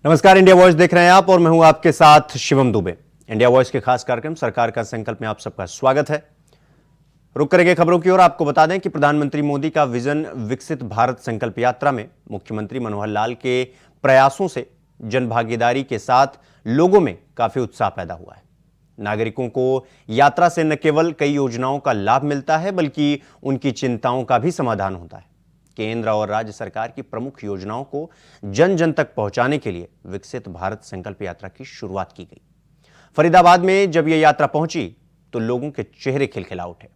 नमस्कार, India voice देख रहे हैं आप और मैं हूं आपके साथ शिवम दुबे। इंडिया वॉइस के खास कार्यक्रम सरकार का संकल्प में आप सबका स्वागत है। रुक करेंगे खबरों की ओर। आपको बता दें कि प्रधानमंत्री मोदी का विजन विकसित भारत संकल्प यात्रा में मुख्यमंत्री मनोहर लाल के प्रयासों से जन भागीदारी के साथ लोगों में काफी उत्साह पैदा हुआ है। नागरिकों को यात्रा से न केवल कई योजनाओं का लाभ मिलता है बल्कि उनकी चिंताओं का भी समाधान होता है। केंद्र और राज्य सरकार की प्रमुख योजनाओं को जन जन तक पहुंचाने के लिए विकसित भारत संकल्प यात्रा की शुरुआत की गई। फरीदाबाद में जब यह यात्रा पहुंची तो लोगों के चेहरे खिलखिला उठे।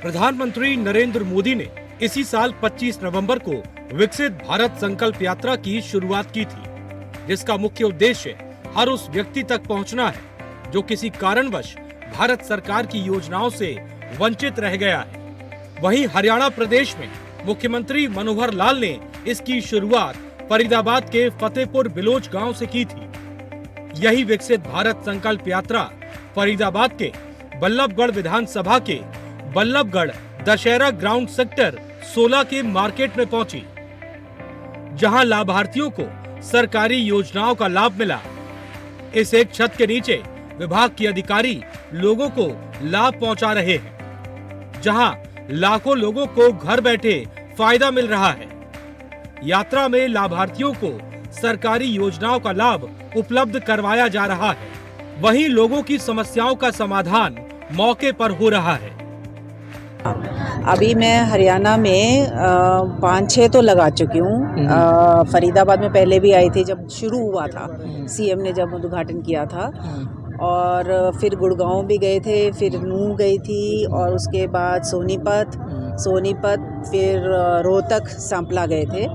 प्रधानमंत्री नरेंद्र मोदी ने इसी साल 25 नवंबर को विकसित भारत संकल्प यात्रा की शुरुआत की थी, जिसका मुख्य उद्देश्य हर उस व्यक्ति तक पहुंचना है जो किसी कारणवश भारत सरकार की योजनाओं से वंचित रह गया है। वहीं हरियाणा प्रदेश में मुख्यमंत्री मनोहर लाल ने इसकी शुरुआत फरीदाबाद के फतेहपुर बिलोच गांव से की थी। यही विकसित भारत संकल्प यात्रा फरीदाबाद के बल्लभगढ़ विधानसभा के बल्लभगढ़ दशहरा ग्राउंड सेक्टर 16 के मार्केट में पहुंची, जहां लाभार्थियों को सरकारी योजनाओं का लाभ मिला। इस एक छत के नीचे विभाग के अधिकारी लोगों को लाभ पहुंचा रहे हैं, जहां लाखों लोगों को घर बैठे फायदा मिल रहा है। यात्रा में लाभार्थियों को सरकारी योजनाओं का लाभ उपलब्ध करवाया जा रहा है। वहीं लोगों की समस्याओं का समाधान मौके पर हो रहा है। अभी मैं हरियाणा में 5-6 तो लगा चुकी हूँ। फरीदाबाद में पहले भी आई थी जब शुरू हुआ था, सीएम ने जब उद्घाटन किया था, और फिर गुड़गांव भी गए थे, फिर नूंह गई थी, और उसके बाद सोनीपत फिर रोहतक सांपला गए थे।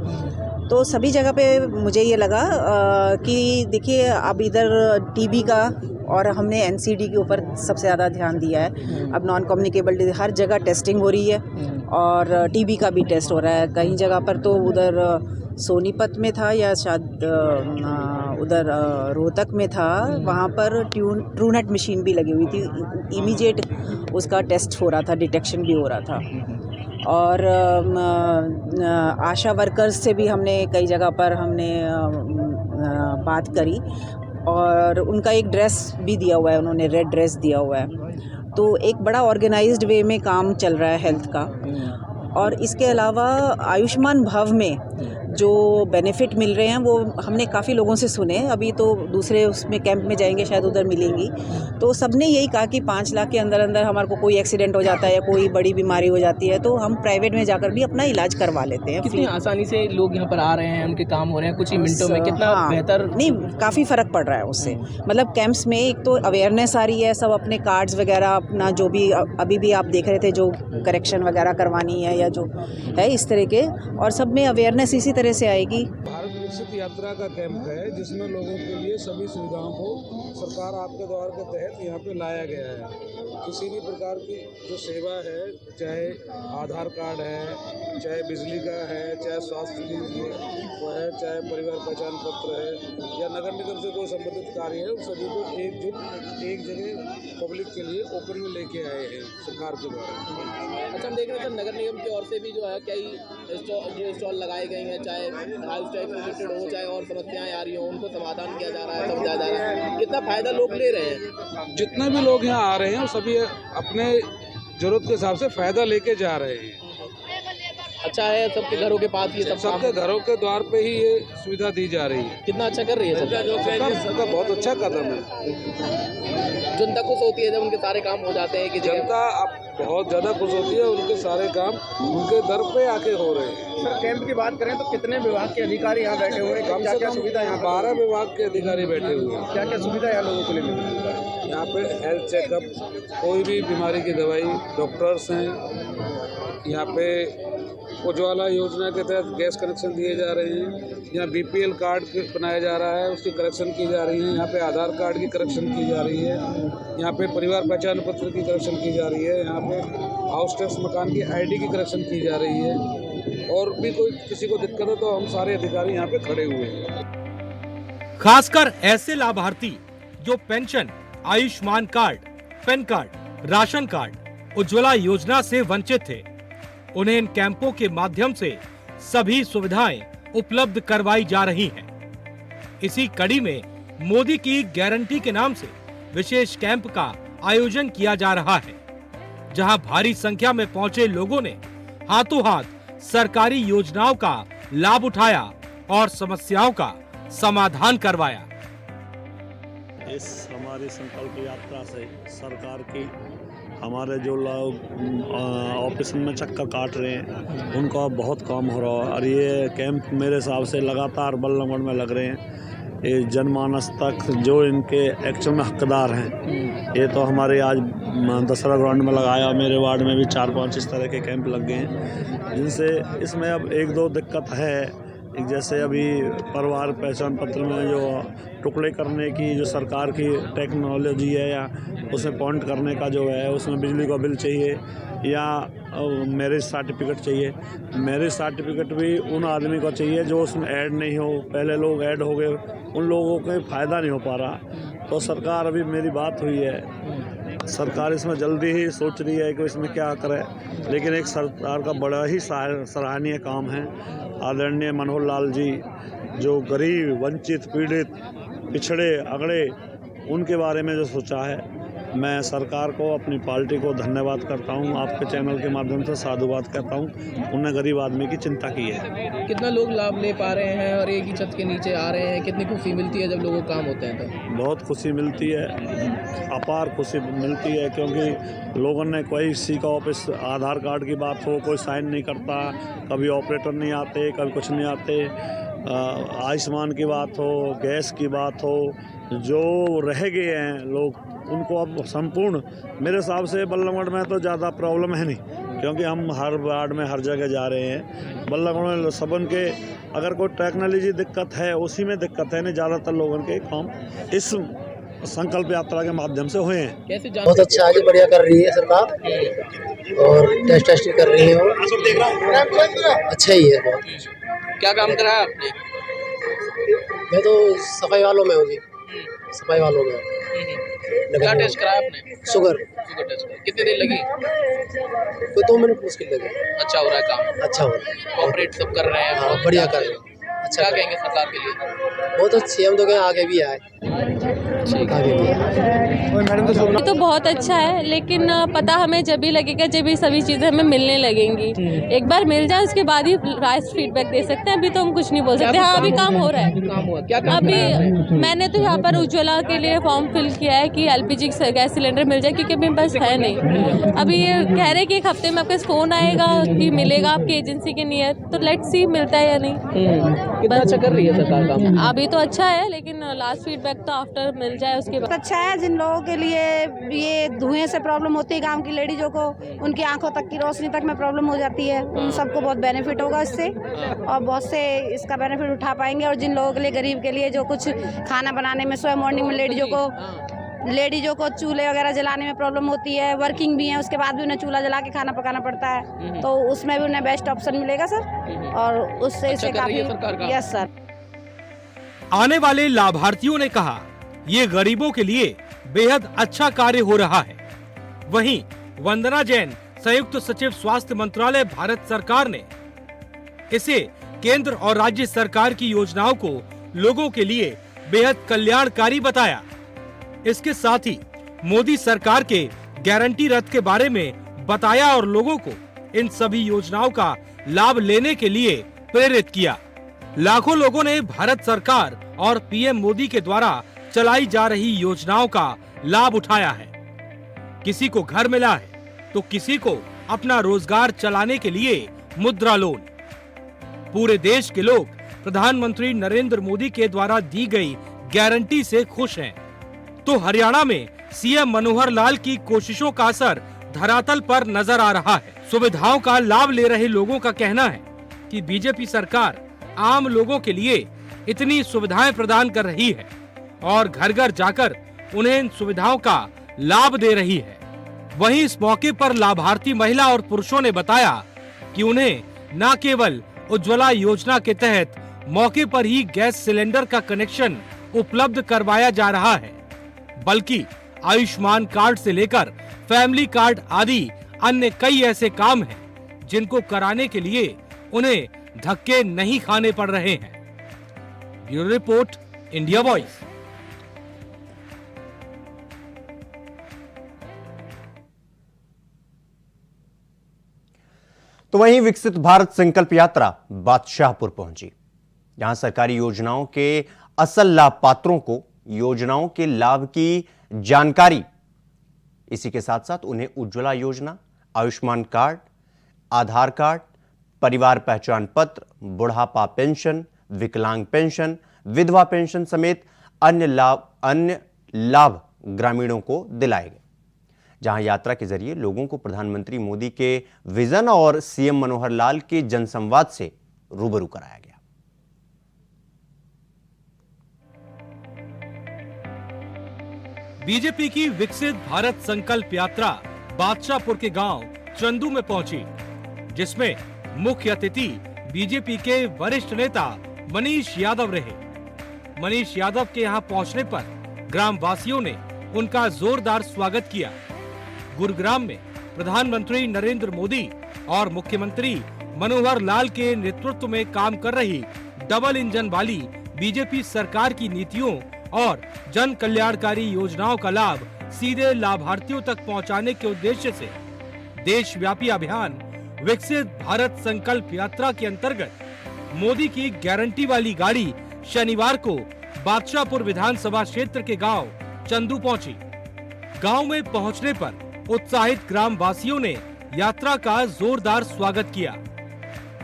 तो सभी जगह पे मुझे ये लगा कि देखिए अब इधर टीबी का और हमने एनसीडी के ऊपर सबसे ज़्यादा ध्यान दिया है। अब नॉन कम्युनिकेबल डिजीज हर जगह टेस्टिंग हो रही है और टीबी का भी टेस्ट हो रहा है। कई जगह पर तो उधर सोनीपत में था या शायद उधर रोहतक में था, वहाँ पर ट्रूनेट मशीन भी लगी हुई थी, इमीडिएट उसका टेस्ट हो रहा था, डिटेक्शन भी हो रहा था। और आशा वर्कर्स से भी हमने कई जगह पर बात करी और उनका एक ड्रेस भी दिया हुआ है, उन्होंने रेड ड्रेस दिया हुआ है। तो एक बड़ा ऑर्गेनाइज्ड वे में काम चल रहा है हेल्थ का। और इसके अलावा आयुष्मान भव में जो बेनिफिट मिल रहे हैं वो हमने काफ़ी लोगों से सुने। अभी तो दूसरे उसमें कैंप में जाएंगे, शायद उधर मिलेंगी। तो सबने यही कहा कि 5 लाख के अंदर अंदर हमारे को कोई एक्सीडेंट हो जाता है या कोई बड़ी बीमारी हो जाती है तो हम प्राइवेट में जाकर भी अपना इलाज करवा लेते हैं। कितनी आसानी से लोग यहाँ पर आ रहे हैं, उनके काम हो रहे हैं कुछ ही मिनटों में, कितना बेहतर। नहीं, काफ़ी फ़र्क पड़ रहा है उससे। मतलब कैंप्स में एक तो अवेयरनेस आ रही है, सब अपने कार्ड्स वगैरह अपना जो भी अभी भी आप देख रहे थे जो करेक्शन वगैरह करवानी है या जो है इस तरह के, और सब में अवेयरनेस इसी तरह से आएगी। भारत विकसित यात्रा का कैंप है जिसमें लोगों के लिए सभी सुविधाओं को सरकार आपके द्वार के तहत यहाँ पे लाया गया है। किसी भी प्रकार की जो सेवा है, चाहे आधार कार्ड है, चाहे बिजली का है, चाहे स्वास्थ्य की वो है, चाहे परिवार पहचान पत्र है या नगर निगम से कोई संबंधित कार्य है, उन सभी को एक जगह पब्लिक के लिए ओपन में लेके आए हैं सरकार के द्वारा। अच्छा, हम देख रहे हैं नगर निगम की ओर से भी जो है कई स्टॉल लगाए गए हैं, चाहे हाउस टैक्स रिलेटेड हो, चाहे और समस्याएं आ रही हो, उनको समाधान किया जा रहा है, समझाया जा रहा है। कितना फायदा लोग ले रहे हैं? जितने भी लोग यहाँ आ रहे हैं सभी अपने जरूरत के हिसाब से फायदा लेके जा रहे हैं। अच्छा है, सबके घरों के पास ये सबके घरों के द्वार पे ही ये सुविधा दी जा रही है। कितना अच्छा कर रही है सबका बहुत अच्छा कदम है। जनता खुश होती है जब उनके सारे काम हो जाते हैं कि जनता अब बहुत ज़्यादा खुश होती है, उनके सारे काम उनके दर पे आके हो रहे हैं। सर, कैंप की बात करें तो कितने विभाग के अधिकारी यहाँ बैठे हुए हैं? कम से कम सुविधा यहाँ 12 विभाग के अधिकारी बैठे हुए हैं। क्या क्या सुविधा यहाँ लोगों को मिल रही है? यहाँ पे हेल्थ चेकअप, कोई भी बीमारी की दवाई, डॉक्टर्स हैं। यहाँ पे उज्ज्वला योजना के तहत गैस कनेक्शन दिए जा रहे हैं। यहाँ बीपीएल कार्ड बनाया जा रहा है, उसकी करेक्शन की जा रही है। यहाँ पे आधार कार्ड की करेक्शन की जा रही है। यहाँ पे परिवार पहचान पत्र की करेक्शन की जा रही है। यहाँ पे हाउस टैक्स मकान की आईडी की करेक्शन की जा रही है। और भी कोई किसी को दिक्कत है तो हम सारे अधिकारी यहाँ पे खड़े हुए हैं। खासकर ऐसे लाभार्थी जो pension, Ayushman card, pan card, ration card, Ujjwala योजना से वंचित थे, उन्हें इन कैंपों के माध्यम से सभी सुविधाएं उपलब्ध करवाई जा रही हैं। इसी कड़ी में मोदी की गारंटी के नाम से विशेष कैंप का आयोजन किया जा रहा है, जहां भारी संख्या में पहुंचे लोगों ने हाथों हाथ सरकारी योजनाओं का लाभ उठाया और समस्याओं का समाधान करवाया। इस हमारी संकल्प यात्रा से सरकार की हमारे जो लोग ऑपरेशन में चक्कर काट रहे हैं उनका बहुत काम हो रहा है, और ये कैंप मेरे हिसाब से लगातार बल्लभगढ़ में लग रहे हैं। ये जनमानस तक जो इनके एक्चुअल में हकदार हैं, ये तो हमारे आज दशहरा ग्राउंड में लगाया, मेरे वार्ड में भी 4-5 इस तरह के कैंप लग गए हैं, जिनसे इसमें अब 1-2 दिक्कत है। एक जैसे अभी परिवार पहचान पत्र में जो टुकड़े करने की जो सरकार की टेक्नोलॉजी है, या उसमें पॉइंट करने का जो है, उसमें बिजली का बिल चाहिए या मैरिज सर्टिफिकेट चाहिए। मैरिज सर्टिफिकेट भी उन आदमी को चाहिए जो उसमें ऐड नहीं हो, पहले लोग ऐड हो गए, उन लोगों को फ़ायदा नहीं हो पा रहा। तो सरकार, अभी मेरी बात हुई है, सरकार इसमें जल्दी ही सोच रही है कि इसमें क्या करे, लेकिन एक सरकार का बड़ा ही सराहनीय काम है। आदरणीय मनोहर लाल जी जो गरीब, वंचित, पीड़ित, पिछड़े, अगड़े, उनके बारे में जो सोचा है, मैं सरकार को, अपनी पार्टी को धन्यवाद करता हूं। आपके चैनल के माध्यम से साधुवाद करता हूं, उन्होंने गरीब आदमी की चिंता की है। कितना लोग लाभ ले पा रहे हैं और एक ही छत के नीचे आ रहे हैं, कितनी खुशी मिलती है जब लोगों को काम होते हैं तो? बहुत खुशी मिलती है, अपार खुशी मिलती है, क्योंकि लोगों ने कोई किसी का ऑफिस आधार कार्ड की बात हो, कोई साइन नहीं करता, कभी ऑपरेटर नहीं आते, कभी कुछ नहीं आते, आयुष्मान की बात हो, गैस की बात हो, जो रह गए हैं लोग, उनको अब संपूर्ण, मेरे हिसाब से बल्लभगढ़ में तो ज़्यादा प्रॉब्लम है नहीं, क्योंकि हम हर वार्ड में हर जगह जा रहे हैं। बल्लभगढ़ में सबन के अगर कोई टेक्नोलॉजी दिक्कत है, उसी में दिक्कत है, नहीं ज़्यादातर लोगों के काम इस संकल्प यात्रा के माध्यम से हुए हैं। कैसे बहुत अच्छा, आगे बढ़िया कर रही है सरकार, और टेस्ट कर रही है, और अच्छा ही है बहुत। क्या काम करा है आपने? मैं तो सफाई वालों में हूँ जी, सफाई वालों में। क्या टेस्ट कराया आपने? शुगर टेस्ट कराया। कितनी देर लगी? कोई 2 मिनट मुश्किल लगे। अच्छा हो रहा है काम? अच्छा हो रहा है, कोऑपरेट सब कर रहे हैं? हाँ, बढ़िया कर रहे हैं। अच्छा, क्या कहेंगे सरकार के लिए? बहुत अच्छी, हम तो कहें आगे भी आए, आगे भी आए। ये तो बहुत अच्छा है, लेकिन पता हमें जब भी लगेगा जब ये सभी चीज़ें हमें मिलने लगेंगी। एक बार मिल जाए उसके बाद ही राइट फीडबैक दे सकते हैं, अभी तो हम कुछ नहीं बोल सकते। हाँ, अभी काम हो रहा है। अभी मैंने तो यहाँ पर उज्ज्वला के लिए फॉर्म फिल किया है कि LPG गैस सिलेंडर मिल जाए, क्योंकि मेरे पास है नहीं। अभी ये कह रहे हैं कि 1 हफ्ते में आपका फ़ोन आएगा कि मिलेगा आपकी एजेंसी के नियत, तो लेट्स सी मिलता है या नहीं। कितना अच्छा कर रही है सरकार काम? अभी तो अच्छा है, लेकिन लास्ट फीडबैक तो आफ्टर मिल जाए उसके बाद। अच्छा है। जिन लोगों के लिए ये धुएं से प्रॉब्लम होती है, गांव की लेडीजों को, उनकी आंखों तक की रोशनी तक में प्रॉब्लम हो जाती है, उन सबको बहुत बेनिफिट होगा इससे, और बहुत से इसका बेनिफिट उठा पाएंगे। और जिन लोगों के लिए, गरीब के लिए, जो कुछ खाना बनाने में सुबह मॉर्निंग में लेडीजों को चूल्हे वगैरह जलाने में प्रॉब्लम होती है, वर्किंग भी है, उसके बाद भी उन्हें चूल्हा जला के खाना पकाना पड़ता है, तो उसमें भी उन्हें बेस्ट ऑप्शन मिलेगा सर, और उससे इसे काफी। Yes sir. आने वाले लाभार्थियों ने कहा, ये गरीबों के लिए बेहद अच्छा कार्य हो रहा है। वहीं वंदना जैन, संयुक्त सचिव स्वास्थ्य मंत्रालय, भारत सरकार ने इसे केंद्र और राज्य सरकार की योजनाओं को लोगों के लिए बेहद कल्याणकारी बताया। इसके साथ ही मोदी सरकार के गारंटी रथ के बारे में बताया और लोगों को इन सभी योजनाओं का लाभ लेने के लिए प्रेरित किया। लाखों लोगों ने भारत सरकार और PM मोदी के द्वारा चलाई जा रही योजनाओं का लाभ उठाया है। किसी को घर मिला है तो किसी को अपना रोजगार चलाने के लिए मुद्रा लोन। पूरे देश के लोग प्रधानमंत्री नरेंद्र मोदी के द्वारा दी गई गारंटी से खुश हैं। तो हरियाणा में CM मनोहर लाल की कोशिशों का असर धरातल पर नजर आ रहा है। सुविधाओं का लाभ ले रहे लोगों का कहना है कि बीजेपी सरकार आम लोगों के लिए इतनी सुविधाएं प्रदान कर रही है और घर घर जाकर उन्हें इन सुविधाओं का लाभ दे रही है। वहीं इस मौके पर लाभार्थी महिला और पुरुषों ने बताया कि उन्हें न केवल उज्ज्वला योजना के तहत मौके पर ही गैस सिलेंडर का कनेक्शन उपलब्ध करवाया जा रहा है, बल्कि आयुष्मान कार्ड से लेकर फैमिली कार्ड आदि अन्य कई ऐसे काम हैं जिनको कराने के लिए उन्हें धक्के नहीं खाने पड़ रहे हैं। Bureau report, India voice. तो वहीं विकसित भारत संकल्प यात्रा बादशाहपुर पहुंची, जहां सरकारी योजनाओं के असल लाभ पात्रों को योजनाओं के लाभ की जानकारी, इसी के साथ साथ उन्हें उज्ज्वला योजना, आयुष्मान कार्ड, आधार कार्ड, परिवार पहचान पत्र, बुढ़ापा पेंशन, विकलांग पेंशन, विधवा पेंशन समेत अन्य लाभ ग्रामीणों को दिलाए गए। जहां यात्रा के जरिए लोगों को प्रधानमंत्री मोदी के विजन और सीएम मनोहर लाल के जनसंवाद से रूबरू कराया गया। बीजेपी की विकसित भारत संकल्प यात्रा बादशाहपुर के गांव चंदू में पहुंची, जिसमें मुख्य अतिथि बीजेपी के वरिष्ठ नेता मनीष यादव रहे। मनीष यादव के यहां पहुंचने पर ग्राम वासियों ने उनका जोरदार स्वागत किया। गुरुग्राम में प्रधानमंत्री नरेंद्र मोदी और मुख्यमंत्री मनोहर लाल के नेतृत्व में काम कर रही डबल इंजन वाली बीजेपी सरकार की नीतियों और जन कल्याणकारी योजनाओं का लाभ सीधे लाभार्थियों तक पहुंचाने के उद्देश्य से देशव्यापी अभियान विकसित भारत संकल्प यात्रा के अंतर्गत मोदी की गारंटी वाली गाड़ी शनिवार को बादशाहपुर विधानसभा क्षेत्र के गांव चंदू पहुंची। गांव में पहुंचने पर उत्साहित ग्राम वासियों ने यात्रा का जोरदार स्वागत किया।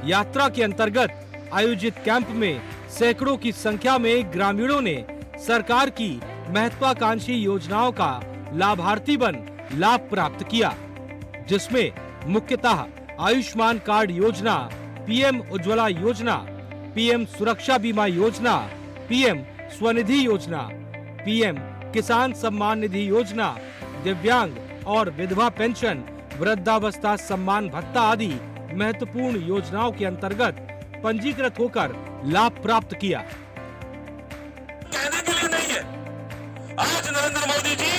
यात्रा के अंतर्गत आयोजित कैंप में सैकड़ों की संख्या में ग्रामीणों ने सरकार की महत्वाकांक्षी योजनाओं का लाभार्थी बन लाभ प्राप्त किया, जिसमें मुख्यतः आयुष्मान कार्ड योजना, पीएम उज्ज्वला योजना, पीएम सुरक्षा बीमा योजना, पीएम स्वनिधि योजना, पीएम किसान सम्मान निधि योजना, दिव्यांग और विधवा पेंशन, वृद्धावस्था सम्मान भत्ता आदि महत्वपूर्ण योजनाओं के अंतर्गत पंजीकृत होकर लाभ प्राप्त किया। कहने के लिए नहीं है, आज नरेंद्र मोदी जी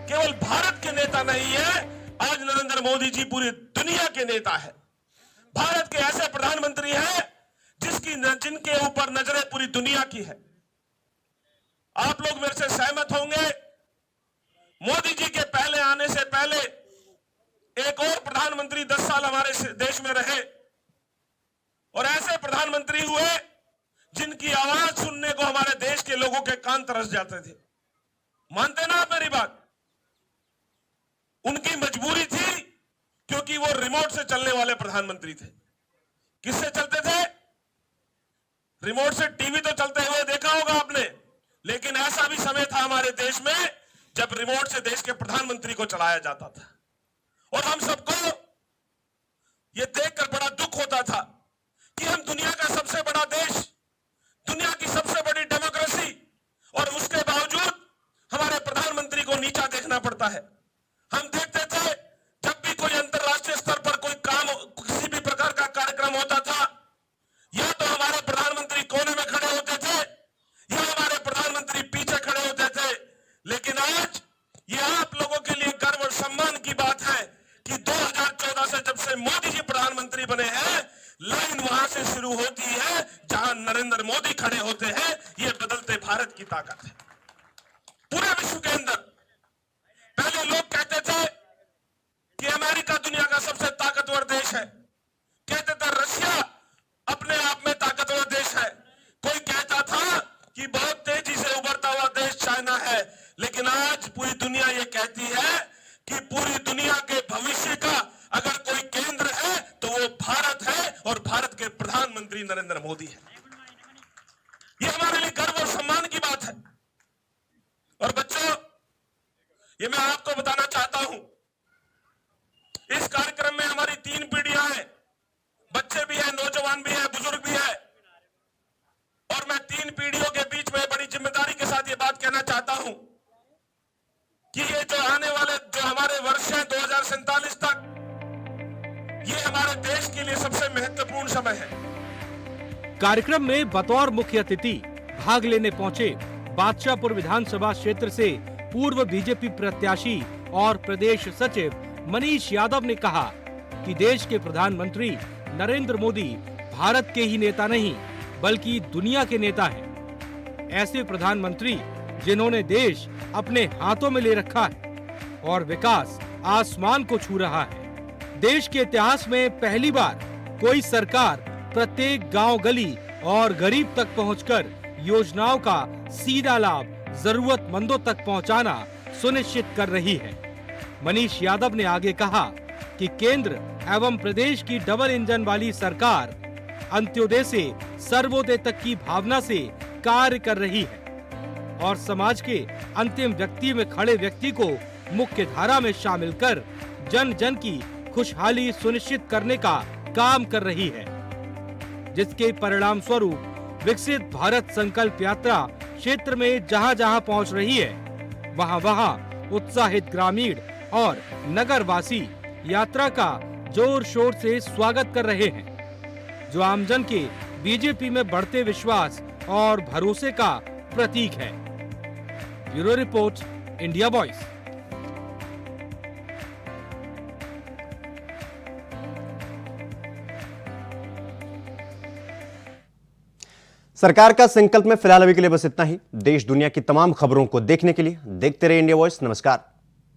केवल भारत के नेता नहीं है, आज नरेंद्र मोदी जी पूरी दुनिया के नेता है। भारत के ऐसे प्रधानमंत्री हैं जिनके ऊपर नजरें पूरी दुनिया की है। आप लोग मेरे से सहमत होंगे, मोदी जी के पहले आने से पहले एक और प्रधानमंत्री 10 साल हमारे देश में रहे और ऐसे प्रधानमंत्री हुए जिनकी आवाज सुनने को हमारे देश के लोगों के कान तरस जाते थे। मानते ना आप मेरी बात? उनकी मजबूरी थी क्योंकि वो रिमोट से चलने वाले प्रधानमंत्री थे। किससे चलते थे? रिमोट से। टीवी तो चलते हुए देखा होगा आपने, लेकिन ऐसा भी समय था हमारे देश में जब रिमोट से देश के प्रधानमंत्री को चलाया जाता था। और हम सबको यह देखकर बड़ा दुख होता था कि हम दुनिया का सबसे बड़ा देश, दुनिया की सबसे बड़ी डेमोक्रेसी, और उसके बावजूद हमारे प्रधानमंत्री को नीचा देखना पड़ता है। हम देखते थे जब भी कोई अंतर्राष्ट्रीय स्तर पर कोई काम, किसी भी प्रकार का कार्यक्रम होता था, या तो हमारे प्रधानमंत्री कोने में खड़े होते थे या हमारे प्रधानमंत्री पीछे खड़े होते थे। लेकिन आज ये आप लोगों के लिए गर्व और सम्मान की बात है कि 2014 से जब से मोदी जी प्रधानमंत्री बने हैं, लाइन वहां से शुरू होती है जहां नरेंद्र मोदी खड़े होते हैं। ये बदलते भारत की ताकत है। पूरे विश्व के अंदर पहले लोग कहते थे कि अमेरिका दुनिया का सबसे ताकतवर देश है, कहते थे रशिया अपने आप में ताकतवर देश है, कोई कहता था कि बहुत तेजी से उभरता हुआ देश चाइना है। लेकिन आज पूरी दुनिया ये कहती है कि पूरी दुनिया के भविष्य का अगर कोई केंद्र है तो वो भारत है, और भारत के प्रधानमंत्री नरेंद्र मोदी है। ये हमारे लिए गर्व और सम्मान की बात है। और बच्चों, ये मैं आपको बताना चाहता हूं, इस कार्यक्रम में हमारी 3 पीढ़ियां हैं, बच्चे भी हैं, नौजवान भी हैं, बुजुर्ग भी हैं। और मैं 3 पीढ़ियों के बीच में बड़ी जिम्मेदारी के साथ ये बात कहना चाहता हूं कि ये जो आने वाले जो हमारे वर्ष हैं 2047 तक, ये हमारे देश के लिए सबसे महत्वपूर्ण समय है। कार्यक्रम में बतौर मुख्य अतिथि भाग लेने पहुंचे बादशाहपुर विधानसभा क्षेत्र से पूर्व बीजेपी प्रत्याशी और प्रदेश सचिव मनीष यादव ने कहा कि देश के प्रधानमंत्री नरेंद्र मोदी भारत के ही नेता नहीं बल्कि दुनिया के नेता हैं। ऐसे प्रधानमंत्री जिन्होंने देश अपने हाथों में ले रखा है और विकास आसमान को छू रहा है। देश के इतिहास में पहली बार कोई सरकार प्रत्येक गांव गली और गरीब तक पहुंचकर योजनाओं का सीधा लाभ जरूरतमंदों तक पहुंचाना सुनिश्चित कर रही है। मनीष यादव ने आगे कहा कि केंद्र एवं प्रदेश की डबल इंजन वाली सरकार अंत्योदय से सर्वोदय तक की भावना से कार्य कर रही है और समाज के अंतिम व्यक्ति में खड़े व्यक्ति को मुख्य धारा में शामिल कर जन जन की खुशहाली सुनिश्चित करने का काम कर रही है, जिसके परिणाम स्वरूप विकसित भारत संकल्प यात्रा क्षेत्र में जहां जहां पहुंच रही है, वहां वहां उत्साहित ग्रामीण और नगरवासी यात्रा का जोर शोर से स्वागत कर रहे हैं, जो आमजन के बीजेपी में बढ़ते विश्वास और भरोसे का प्रतीक है। Bureau report, India voice. सरकार का संकल्प में फिलहाल अभी के लिए बस इतना ही। देश दुनिया की तमाम खबरों को देखने के लिए देखते रहिए इंडिया वॉइस। नमस्कार।